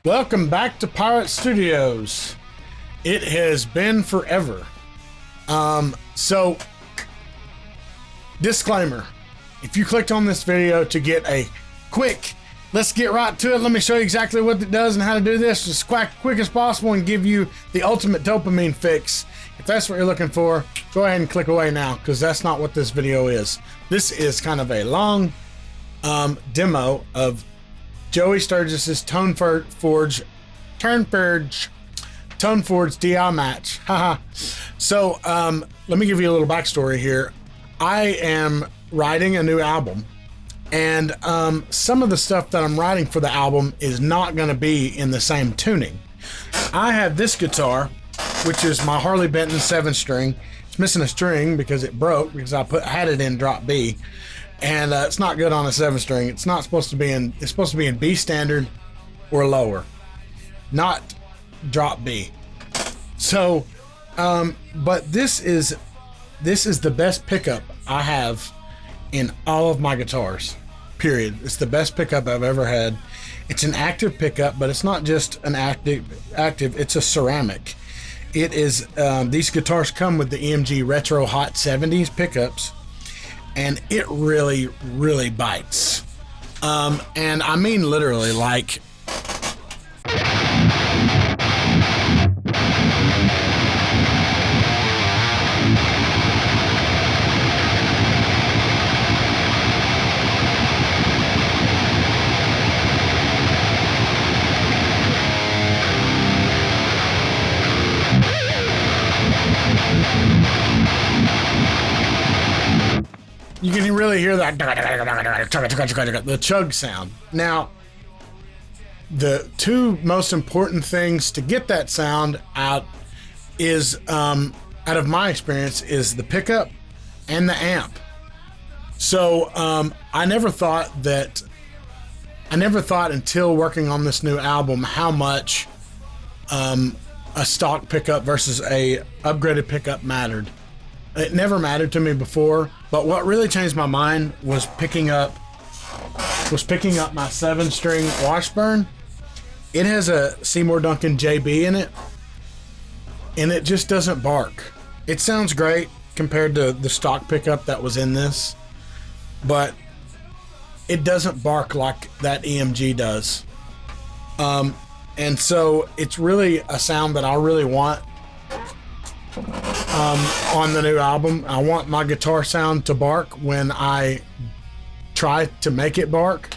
Welcome back to Pirate Studios. It has been forever. So, disclaimer. If you clicked on this video to get a quick, let's get right to it, let me show you exactly what it does and how to do this as quick as possible and give you the ultimate dopamine fix. If that's what you're looking for, go ahead and click away now, because that's not what this video is. This is kind of a long demo of Joey Sturgis's Toneforge Di Match. Haha. So let me give you a little backstory here. I am writing a new album, and some of the stuff that I'm writing for the album is not going to be in the same tuning. I have this guitar, which is my Harley Benton 7-string. It's missing a string because it broke, because I had it in drop B, and it's not good on a 7-string. It's not supposed to be in. It's supposed to be in B standard or lower, not drop B. So, but this is the best pickup I have in all of my guitars, period. It's the best pickup I've ever had. It's an active pickup, but it's not just an active, it's a ceramic. It is, these guitars come with the EMG Retro Hot 70s pickups, and it really, really bites. And I mean literally, like, you can really hear that the chug sound. Now, the two most important things to get that sound out is, out of my experience, is the pickup and the amp. So I never thought until working on this new album how much a stock pickup versus a upgraded pickup mattered. It never mattered to me before, but what really changed my mind was picking up my 7-string Washburn. It has a Seymour Duncan JB in it, and it just doesn't bark. It sounds great compared to the stock pickup that was in this, but it doesn't bark like that EMG does. And so it's really a sound that I really want on the new album. I want my guitar sound to bark when I try to make it bark,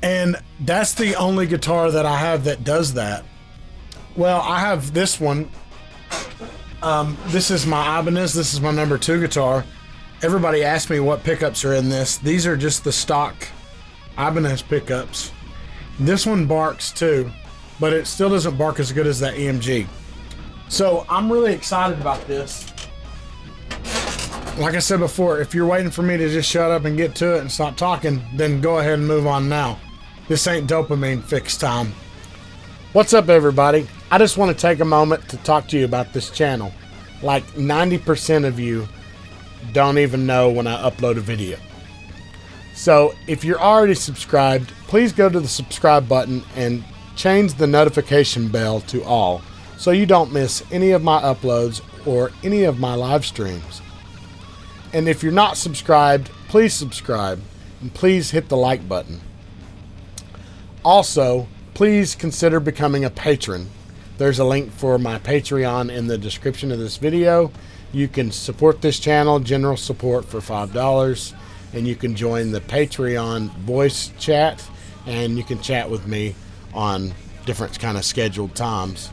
and that's the only guitar that I have that does that. Well, I have this one. This is my Ibanez. This is my number 2 guitar. Everybody asks me what pickups are in this. These are just the stock Ibanez pickups. This one barks too, but it still doesn't bark as good as that EMG. So I'm really excited about this. Like I said before, if you're waiting for me to just shut up and get to it and stop talking, then go ahead and move on now. This ain't dopamine fix time. What's up, everybody? I just want to take a moment to talk to you about this channel. Like 90% of you don't even know when I upload a video. So if you're already subscribed, please go to the subscribe button and change the notification bell to all, so you don't miss any of my uploads or any of my live streams. And if you're not subscribed, please subscribe, and please hit the like button. Also, please consider becoming a patron. There's a link for my Patreon in the description of this video. You can support this channel, general support, for $5, and you can join the Patreon voice chat, and you can chat with me on different kind of scheduled times.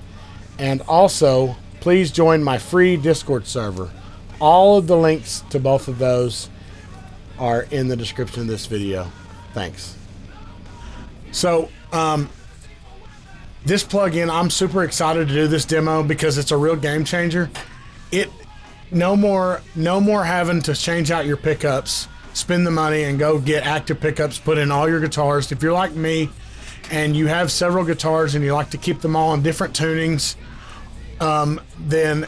And also, please join my free Discord server. All of the links to both of those are in the description of this video. Thanks. So, this plugin, I'm super excited to do this demo because it's a real game changer. No more having to change out your pickups, spend the money, and go get active pickups put in all your guitars. If you're like me and you have several guitars and you like to keep them all in different tunings, then,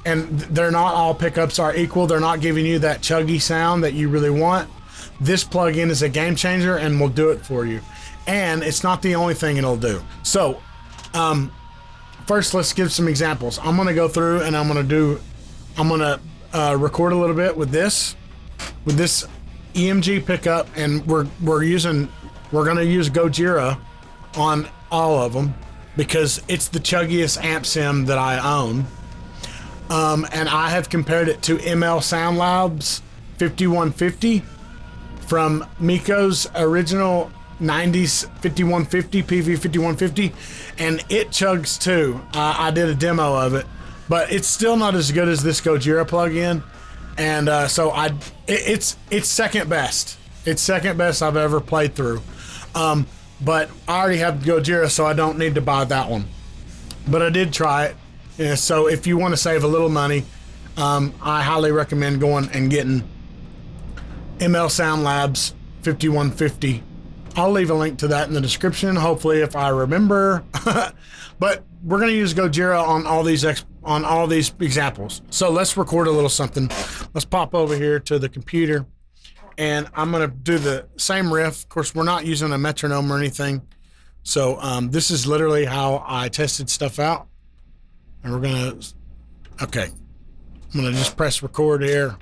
and they're not all pickups are equal, they're not giving you that chuggy sound that you really want, this plugin is a game changer and will do it for you. and it's not the only thing it'll do. So first, let's give some examples. I'm going to go through and I'm going to record a little bit with this EMG pickup, and we're going to use Gojira on all of them because it's the chuggiest amp sim that I own. And I have compared it to ML Soundlab.s 5150 from Miko's original 90s 5150, PV 5150, and it chugs too. I did a demo of it, but it's still not as good as this Gojira plugin, and so it's second best. It's second best I've ever played through. But I already have Gojira, so I don't need to buy that one. But I did try it. Yeah, so if you want to save a little money, I highly recommend going and getting ML Soundlab.s 5150. I'll leave a link to that in the description, hopefully, if I remember. But we're going to use Gojira on all these examples. So let's record a little something. Let's pop over here to the computer, and I'm going to do the same riff. Of course, we're not using a metronome or anything. So this is literally how I tested stuff out. And we're going to, okay, I'm going to just press record here.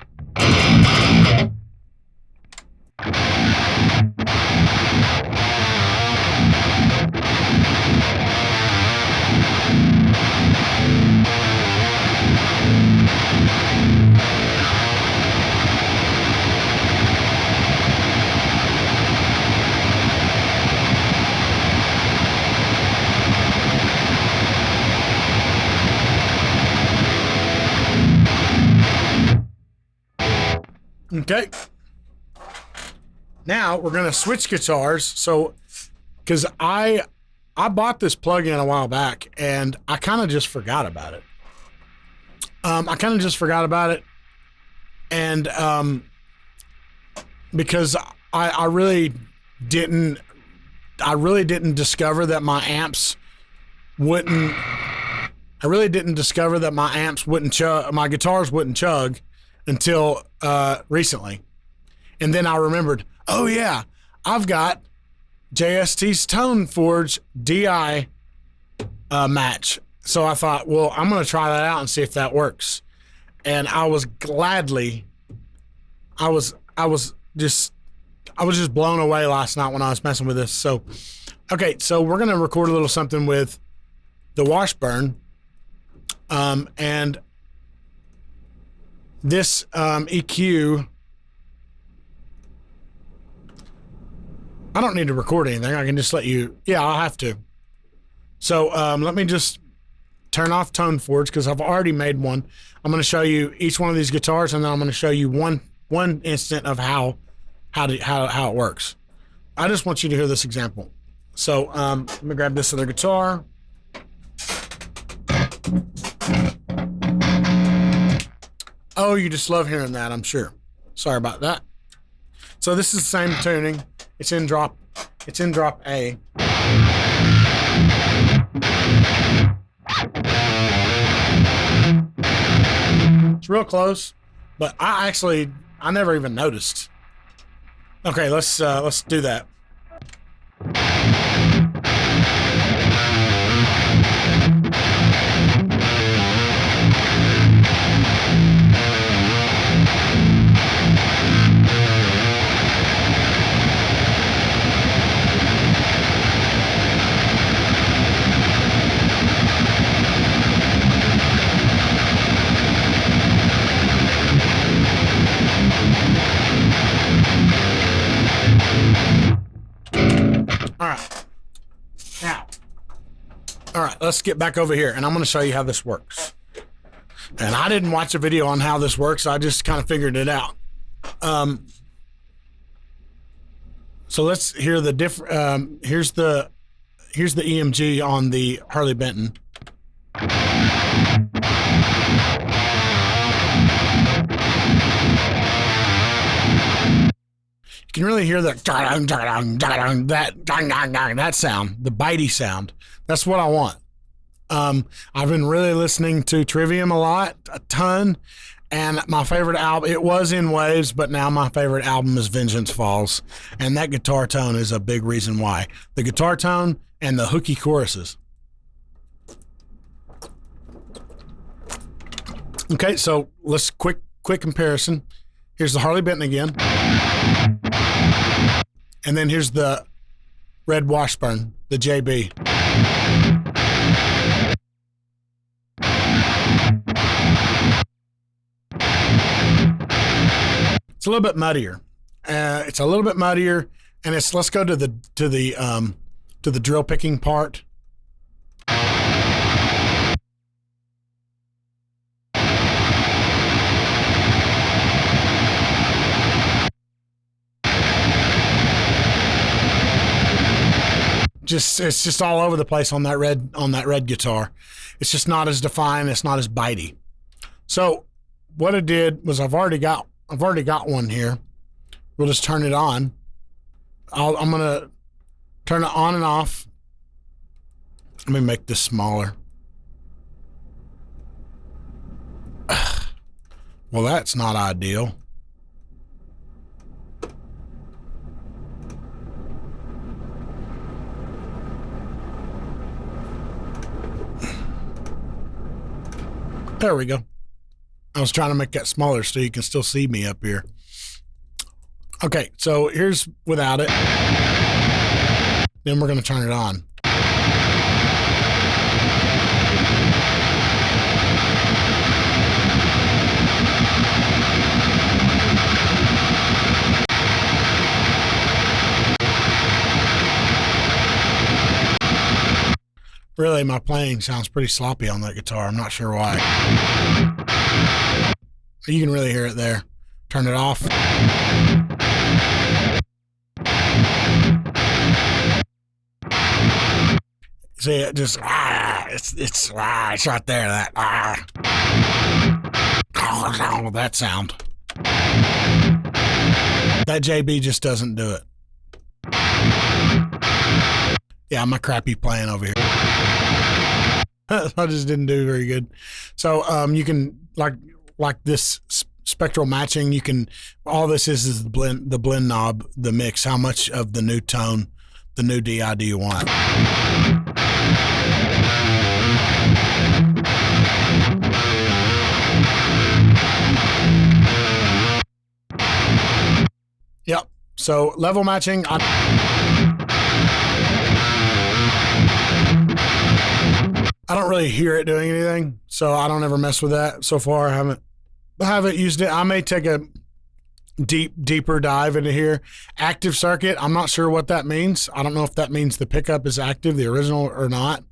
Okay. Now we're going to switch guitars. So, because I bought this plugin a while back and I kind of just forgot about it. And because I really didn't discover that my amps wouldn't. I really didn't discover that my amps wouldn't chug. My guitars wouldn't chug until recently. And then I remembered, oh yeah, I've got JST's Toneforge Di Match. So I thought, well, I'm going to try that out and see if that works. And I was just blown away last night when I was messing with this. So, okay, so we're going to record a little something with the Washburn. And this EQ, I don't need to record anything. I can just let you, yeah, I'll have to. So let me just turn off Toneforge because I've already made one. I'm going to show you each one of these guitars, and then I'm going to show you one instant of how it works. I just want you to hear this example. So let me grab this other guitar. Oh, you just love hearing that, I'm sure. Sorry about that. So this is the same tuning. It's in drop A. It's real close, but I never even noticed. Okay, let's do that. All right, let's get back over here, and I'm going to show you how this works. And I didn't watch a video on how this works. I just kind of figured it out. So let's hear the here's the EMG on the Harley Benton. You can really hear that sound, the bitey sound. That's what I want. I've been really listening to Trivium a ton, And my favorite album, it was in waves, but now my favorite album is Vengeance Falls. And that guitar tone is a big reason why. The guitar tone and the hooky choruses. Okay, so let's quick comparison. Here's the Harley Benton again. And then here's the Red Washburn, the JB. It's a little bit muddier. It's a little bit muddier, and let's go to the drill picking part. It's just all over the place on that red guitar. It's just not as defined. It's not as bitey. So what I did was I've already got one here. We'll just turn it on. I'm gonna turn it on and off. Let me make this smaller. Well, that's not ideal. There we go. I was trying to make that smaller so you can still see me up here. Okay, so here's without it. Then we're going to turn it on. Really, my playing sounds pretty sloppy on that guitar. I'm not sure why. You can really hear it there. Turn it off. See, it just it's right there. That sound. That JB just doesn't do it. Yeah, my crappy playing over here. I just didn't do very good. So you can like this spectral matching. You can all this is the blend knob, the mix. How much of the new tone, the new DI do you want? Yep. So level matching. I don't really hear it doing anything, so I don't ever mess with that. So far, I haven't used it. I may take a deeper dive into here. Active circuit. I'm not sure what that means. I don't know if that means the pickup is active, the original, or not.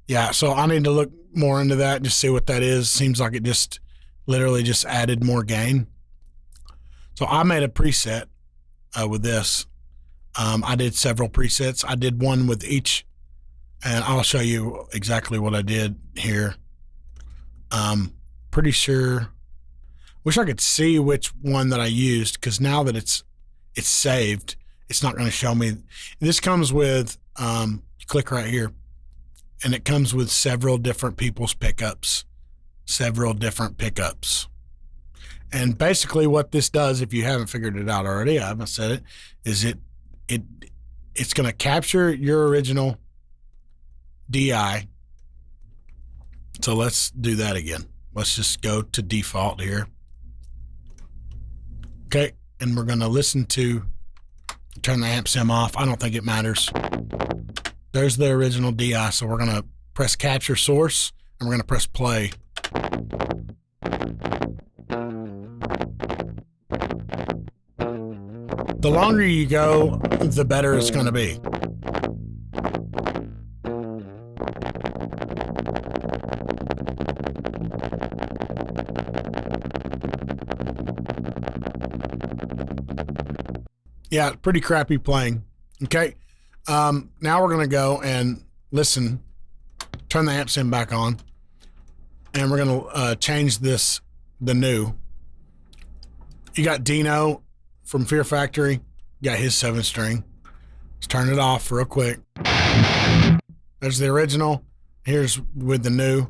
Yeah, so I need to look more into that, just see what that is. Seems like it just literally just added more gain. So I made a preset with this. I did several presets. I did one with each, and I'll show you exactly what I did here. Pretty sure. Wish I could see which one that I used, because now that it's saved, it's not going to show me. This comes with you click right here. And it comes with several different people's pickups, And basically what this does, if you haven't figured it out already, I haven't said it, is it's going to capture your original DI. So let's do that again. Let's just go to default here. Okay, and we're going to listen to, turn the amp sim off. I don't think it matters. There's the original DI, so we're going to press capture source, and we're going to press play. The longer you go, the better it's going to be. Yeah, pretty crappy playing. Okay. Now we're going to go and listen, turn the amp sim back on, and we're going to change the new. You got Dino from Fear Factory. You got his 7-string. Let's turn it off real quick. There's the original. Here's with the new.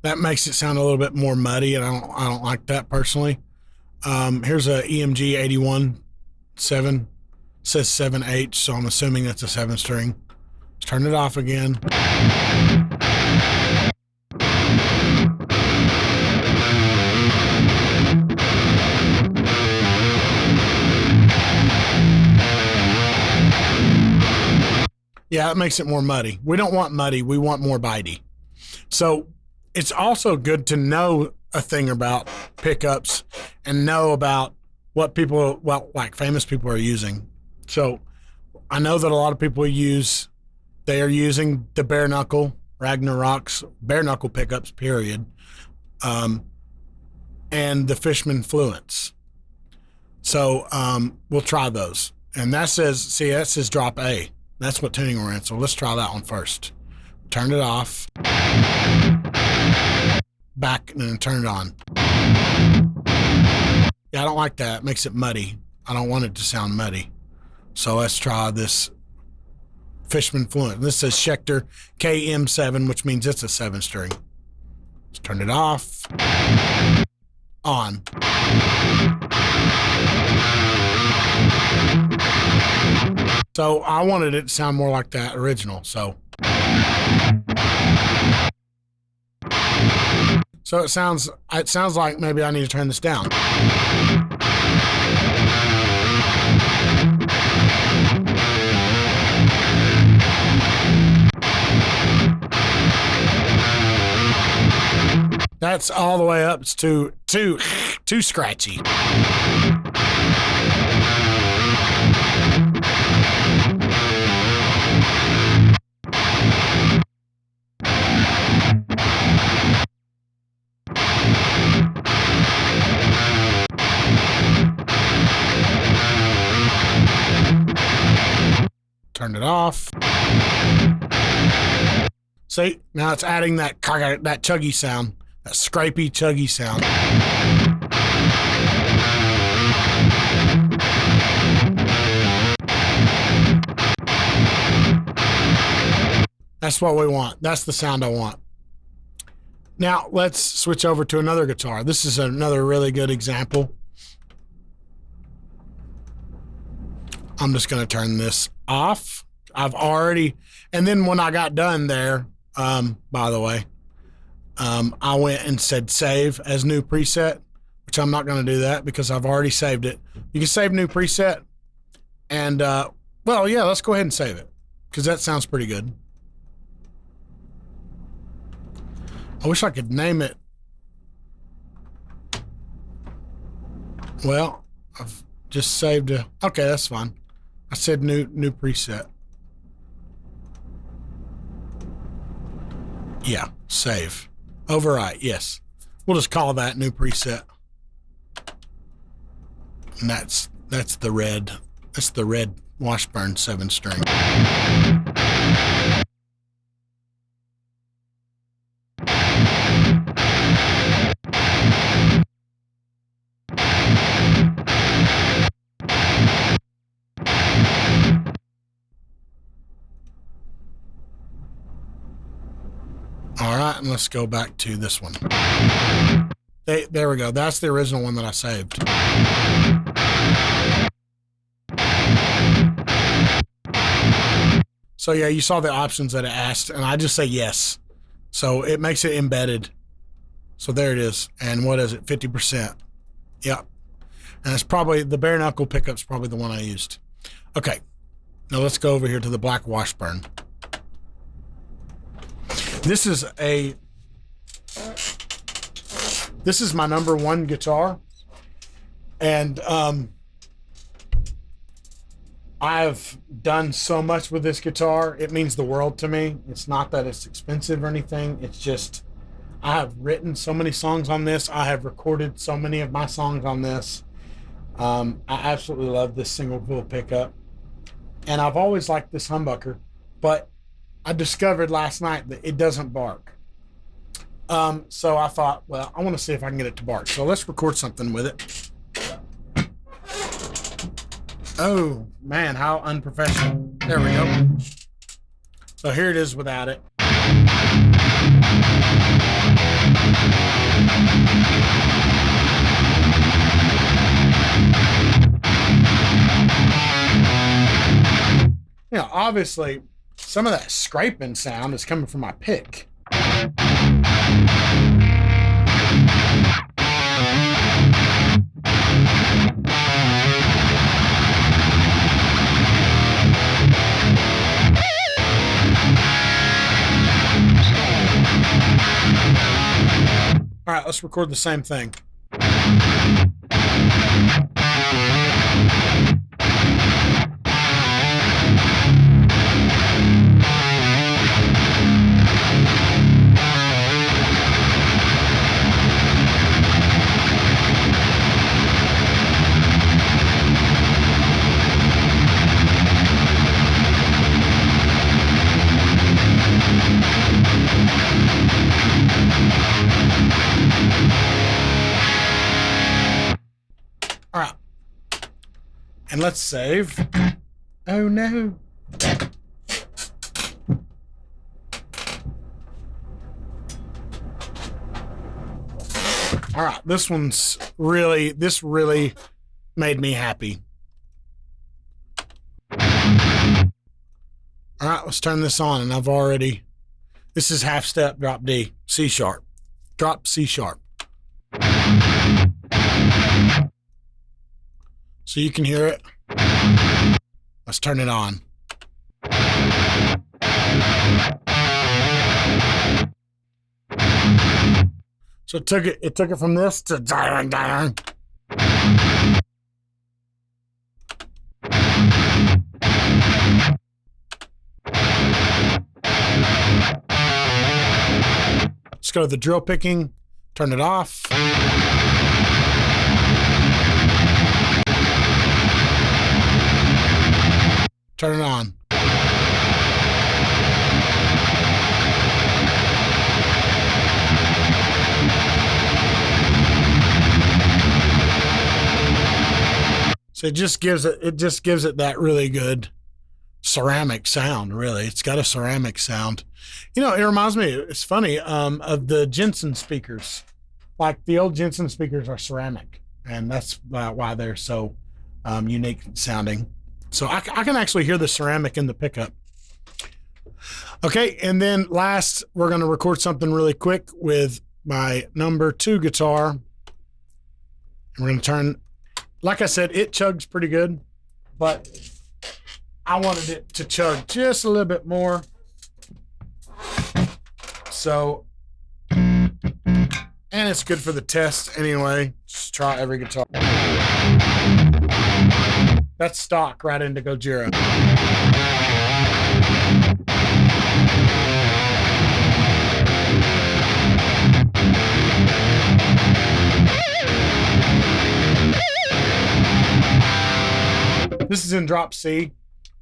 That makes it sound a little bit more muddy, and I don't like that personally. Here's a EMG 81 7. It says 7H, so I'm assuming that's a 7-string. Let's turn it off again. Yeah, it makes it more muddy. We don't want muddy. We want more bitey. So it's also good to know a thing about pickups and know about what people, well, like famous people are using. So I know that a lot of people they are using the bare knuckle, Ragnarok's bare knuckle pickups, period. And the Fishman Fluence. So we'll try those. And that says drop A. That's what tuning we're in. So let's try that one first. Turn it off. Back and then turn it on. Yeah, I don't like that. It makes it muddy. I don't want it to sound muddy. So let's try this Fishman Fluent. This says Schecter KM7, which means it's a 7-string. Let's turn it off. On. So I wanted it to sound more like that original. So it sounds like maybe I need to turn this down. That's all the way up. It's too scratchy. Turn it off. See, now it's adding that chuggy sound, that scrapey, chuggy sound. That's what we want. That's the sound I want. Now let's switch over to another guitar. This is another really good example. I'm just going to turn this off. And then when I got done there, by the way, I went and said save as new preset, which I'm not going to do that because I've already saved it. You can save new preset. And, well, yeah, let's go ahead and save it because that sounds pretty good. I wish I could name it. Well, I've just saved it. Okay, that's fine. I said new preset. Yeah, save. Overwrite, yes. We'll just call that new preset. And that's the red. That's the red Washburn 7-string. All right, and let's go back to this one. There we go. That's the original one that I saved. So yeah, you saw the options that it asked, and I just say yes. So it makes it embedded. So there it is. And what is it? 50%. Yep. And it's probably the bare knuckle pickup's probably the one I used. Okay. Now let's go over here to the black Washburn. This is my #1 guitar, and I've done so much with this guitar. It means the world to me. It's not that it's expensive or anything. It's just I have written so many songs on this. I have recorded so many of my songs on this. I absolutely love this single pool pickup, and I've always liked this humbucker, but I discovered last night that it doesn't bark. So I thought, well, I want to see if I can get it to bark. So let's record something with it. Oh, man, how unprofessional. There we go. So here it is without it. You know, obviously, some of that scraping sound is coming from my pick. All right, let's record the same thing. All right, and let's save. Oh no. All right, this really made me happy. All right, let's turn this on, and this is half step, drop D, C sharp, drop C sharp. So you can hear it. Let's turn it on. So it took it from this to darn. Let's go to the drill picking, turn it off. Turn it on. So it just gives it that really good ceramic sound, really. It's got a ceramic sound. You know, it reminds me, it's funny, of the Jensen speakers. Like the old Jensen speakers are ceramic, and that's why they're so unique sounding. So I can actually hear the ceramic in the pickup. Okay, and then last, we're going to record something really quick with my number 2 guitar. And we're going to turn, like I said, it chugs pretty good, but I wanted it to chug just a little bit more. So, and it's good for the test anyway. Just try every guitar. That's stock right into Gojira. This is in drop C.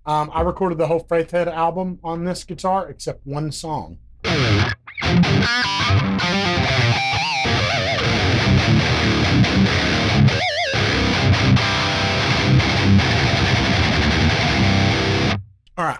I recorded the whole Faith Head album on this guitar except one song. All right.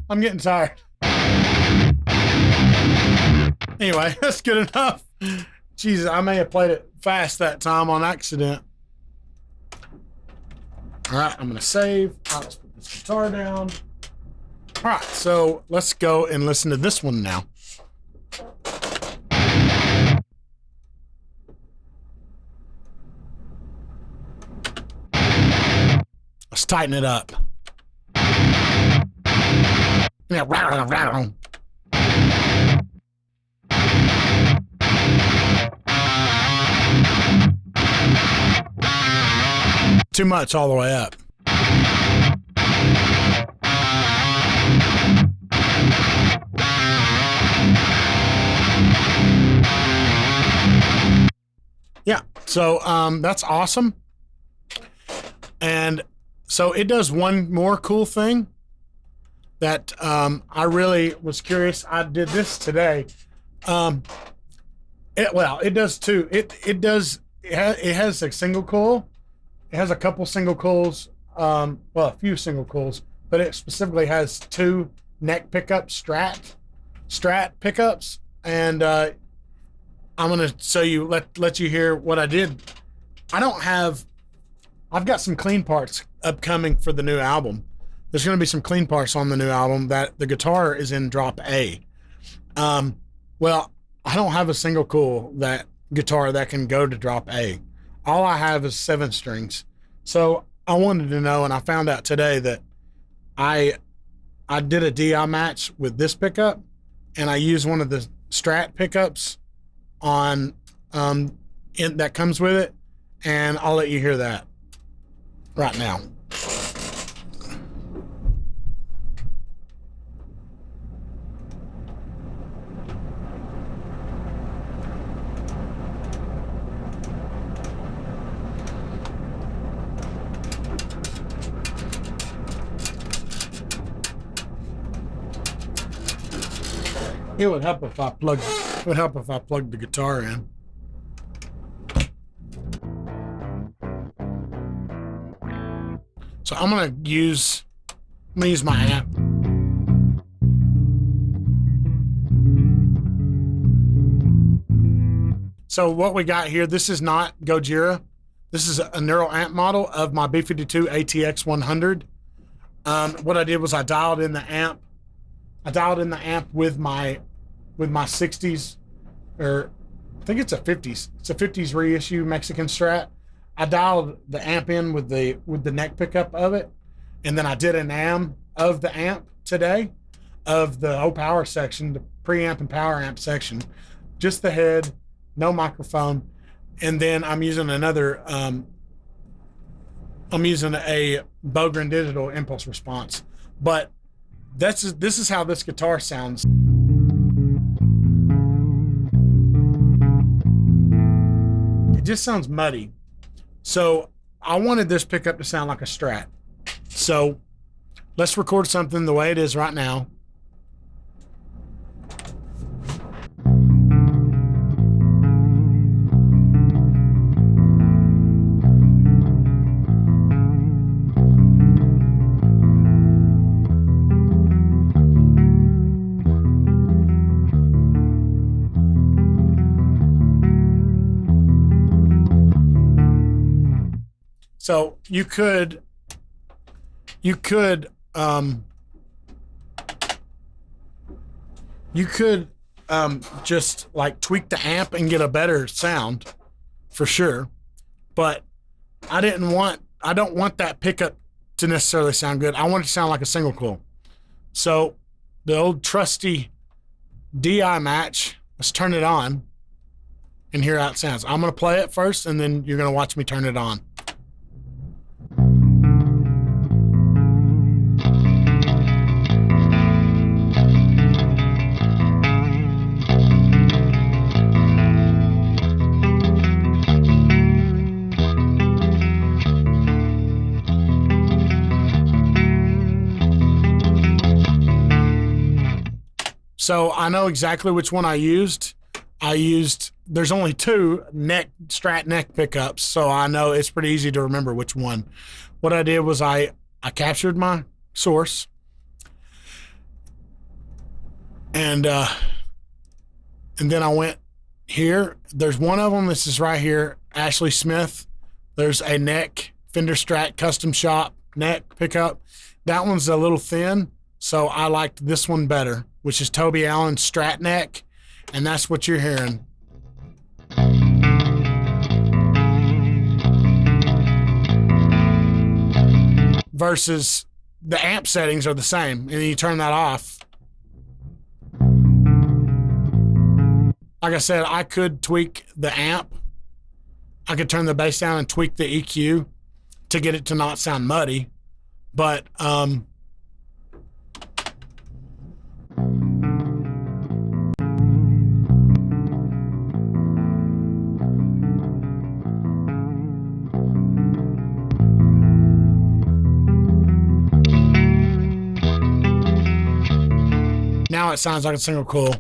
I'm getting tired. Anyway, that's good enough. Jesus, I may have played it fast that time on accident. All right, I'm gonna save. All right, let's put this guitar down. All right, so let's go and listen to this one now. Let's tighten it up. Yeah, too much all the way up. Yeah, so that's awesome. And so it does one more cool thing that I really was curious. I did this today. It does two. It has a single coil. It has a couple single coils, well, a few single coils, but it specifically has two neck pickups, strat pickups, and I'm gonna show you, let you hear what I did. I've got some clean parts upcoming for the new album. There's gonna be some clean parts on the new album. That the guitar is in drop A. Well, I don't have a single coil that guitar that can go to drop A. All I have is 7 strings. So I wanted to know, and I found out today that I did a DI match with this pickup, and I used one of the Strat pickups on that comes with it, and I'll let you hear that right now. It would help if I plugged the guitar in. So I'm gonna use my amp. So what we got here, this is not Gojira. This is a neural amp model of my B52 ATX 100. What I did was I dialed in the amp. With my 60s, or I think it's a 50s. It's a 50s reissue Mexican Strat. I dialed the amp in with the neck pickup of it, and then I did an AM of the amp today, of the whole power section, the preamp and power amp section, just the head, no microphone, and then I'm using another. I'm using a Bogren Digital impulse response, but this is how this guitar sounds. It just sounds muddy. So I wanted this pickup to sound like a Strat. So let's record something the way it is right now. So you could just like tweak the amp and get a better sound for sure, but I don't want that pickup to necessarily sound good. I want it to sound like a single coil. So the old trusty DI match, let's turn it on and hear how it sounds. I'm gonna play it first, and then you're gonna watch me turn it on. So I know exactly which one I used. There's only 2 Strat neck pickups, so I know it's pretty easy to remember which one. What I did was I captured my source, and then I went here. There's one of them. This is right here, Ashley Smith. There's a neck Fender Strat custom shop neck pickup. That one's a little thin, so I liked this one better, which is Toby Allen Strat neck, and that's what you're hearing. Versus the amp settings are the same, and then you turn that off. Like I said, I could tweak the amp. I could turn the bass down and tweak the EQ to get it to not sound muddy. But now it sounds like a single coil.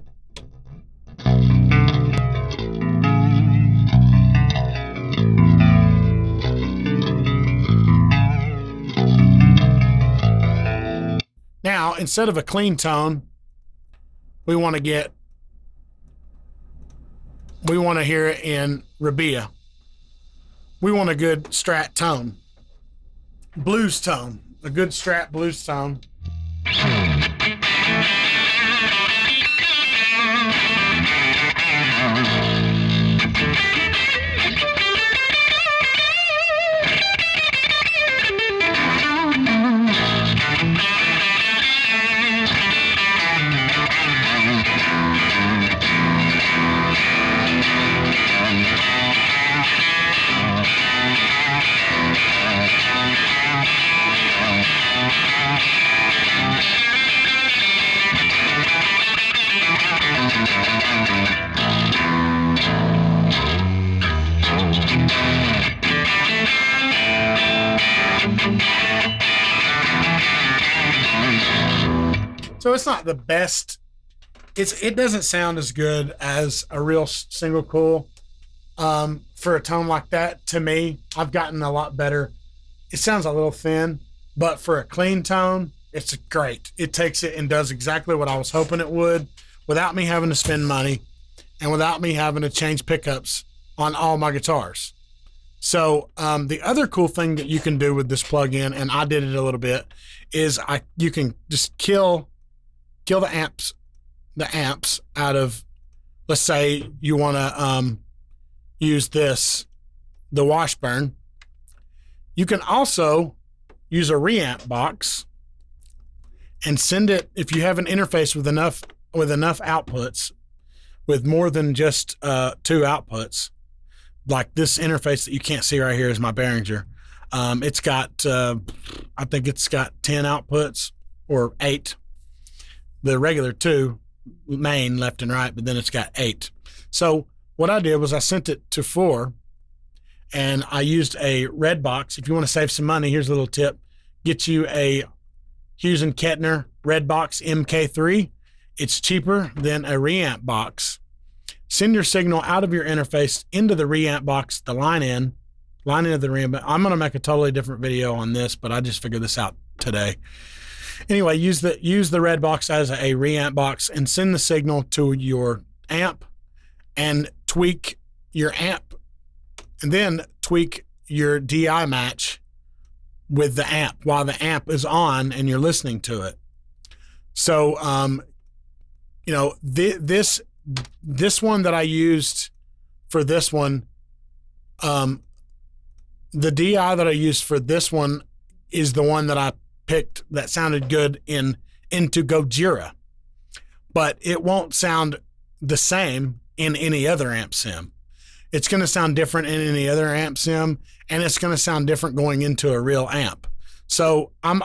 Now, instead of a clean tone, we want to hear it in Rabia. We want a good Strat tone, blues tone, a good Strat blues tone. So it's not the best. It doesn't sound as good as a real single coil. For a tone like that, to me, I've gotten a lot better. It sounds a little thin, but for a clean tone, it's great. It takes it and does exactly what I was hoping it would, without me having to spend money and without me having to change pickups on all my guitars. So the other cool thing that you can do with this plugin, and I did it a little bit, is you can just kill the amps out of, let's say you want to use the Washburn. You can also use a reamp box and send it, if you have an interface with enough outputs, with more than just 2 outputs, like this interface that you can't see right here is my Behringer. It's got, I think it's got 10 outputs or 8. The regular 2 main left and right, but then it's got 8. So what I did was I sent it to 4, and I used a red box. If you want to save some money, here's a little tip. Get you a Hughes & Kettner red box MK3. It's cheaper than a reamp box. Send your signal out of your interface into the reamp box, the line in of the reamp. I'm going to make a totally different video on this, but I just figured this out today. Anyway, use the red box as a reamp box and send the signal to your amp and tweak your amp, and then tweak your DI match with the amp while the amp is on and you're listening to it. So, you know, this one that I used for this one, the DI that I used for this one is the one that I picked that sounded good into Gojira, but it won't sound the same in any other amp sim. It's going to sound different in any other amp sim, and it's going to sound different going into a real amp. So I'm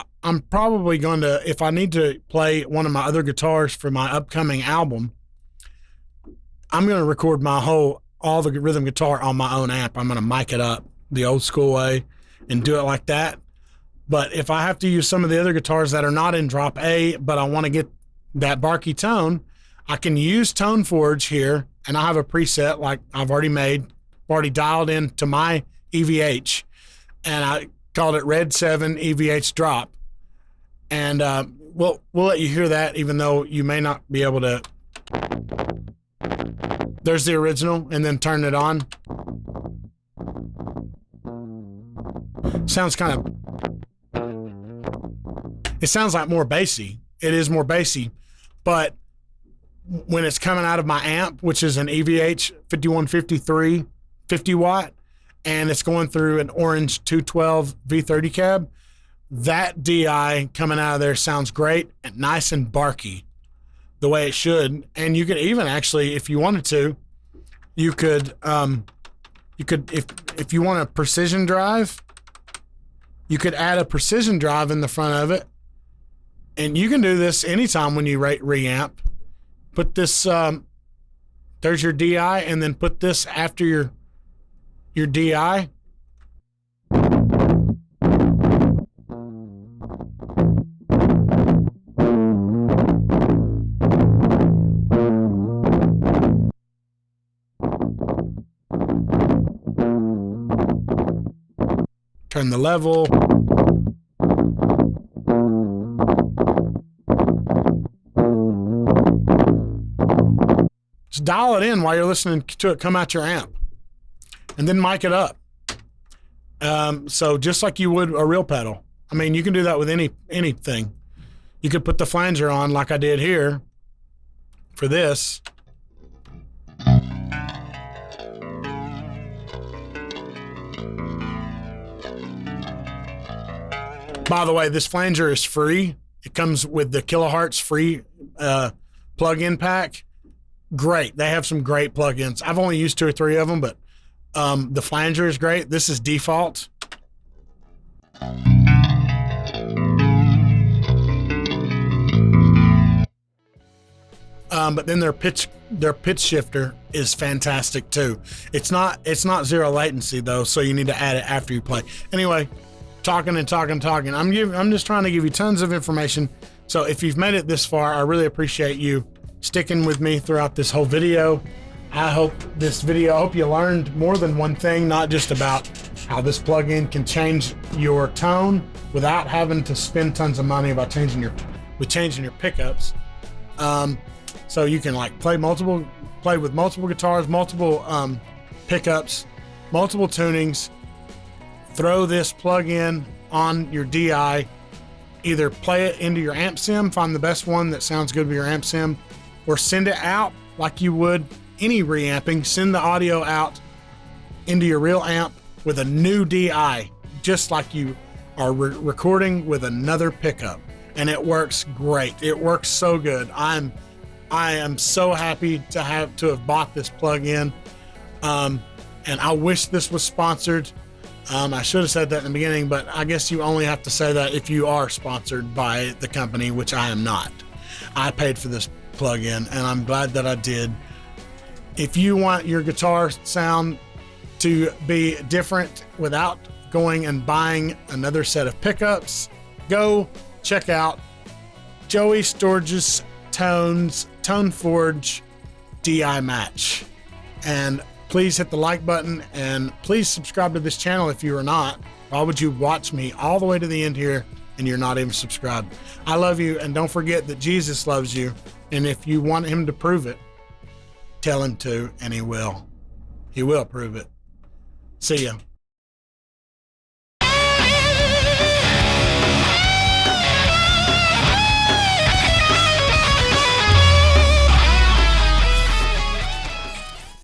probably going to, if I need to play one of my other guitars for my upcoming album, I'm going to record all the rhythm guitar on my own amp. I'm going to mic it up the old school way and do it like that. But if I have to use some of the other guitars that are not in drop A, but I want to get that barky tone, I can use Toneforge here, and I have a preset like I've already dialed into my EVH, and I called it Red 7 EVH Drop. And we'll let you hear that, even though you may not be able to. There's the original, and then turn it on. Sounds kind of, it sounds like more bassy. It is more bassy, but when it's coming out of my amp, which is an EVH 5153 50 watt, and it's going through an Orange 212 V30 cab, that DI coming out of there sounds great and nice and barky the way it should. And you could even actually, if you wanted to, if you want a precision drive, You could add a precision drive in the front of it, and you can do this anytime when you reamp. Put this, there's your DI, and then put this after your DI. Turn the level. Just dial it in while you're listening to it come out your amp, and then mic it up. So just like you would a real pedal. I mean, you can do that with anything. You could put the flanger on like I did here for this. By the way, this flanger is free. It comes with the kilohertz free plug-in pack. Great. They have some great plugins. I've only used 2 or 3 of them, but the flanger is great. This is default. But then their pitch shifter is fantastic too. It's not 0 latency though, so you need to add it after you play. Anyway, talking. I'm just trying to give you tons of information. So if you've made it this far, I really appreciate you sticking with me throughout this whole video. I hope you learned more than one thing, not just about how this plugin can change your tone without having to spend tons of money about changing your pickups. So you can like play with multiple guitars, multiple pickups, multiple tunings. Throw this plug-in on your DI, either play it into your amp sim, find the best one that sounds good with your amp sim, or send it out like you would any reamping. Send the audio out into your real amp with a new DI, just like you are recording with another pickup, and it works great. It works so good. I am so happy to have bought this plug-in, and I wish this was sponsored. I should have said that in the beginning, but I guess you only have to say that if you are sponsored by the company, which I am not. I paid for this plug-in, and I'm glad that I did. If you want your guitar sound to be different without going and buying another set of pickups, go check out Joey Sturgis Toneforge Di Match. And please hit the like button, and please subscribe to this channel if you are not. Why would you watch me all the way to the end here and you're not even subscribed? I love you, and don't forget that Jesus loves you. And if you want him to prove it, tell him to, and he will. He will prove it. See ya.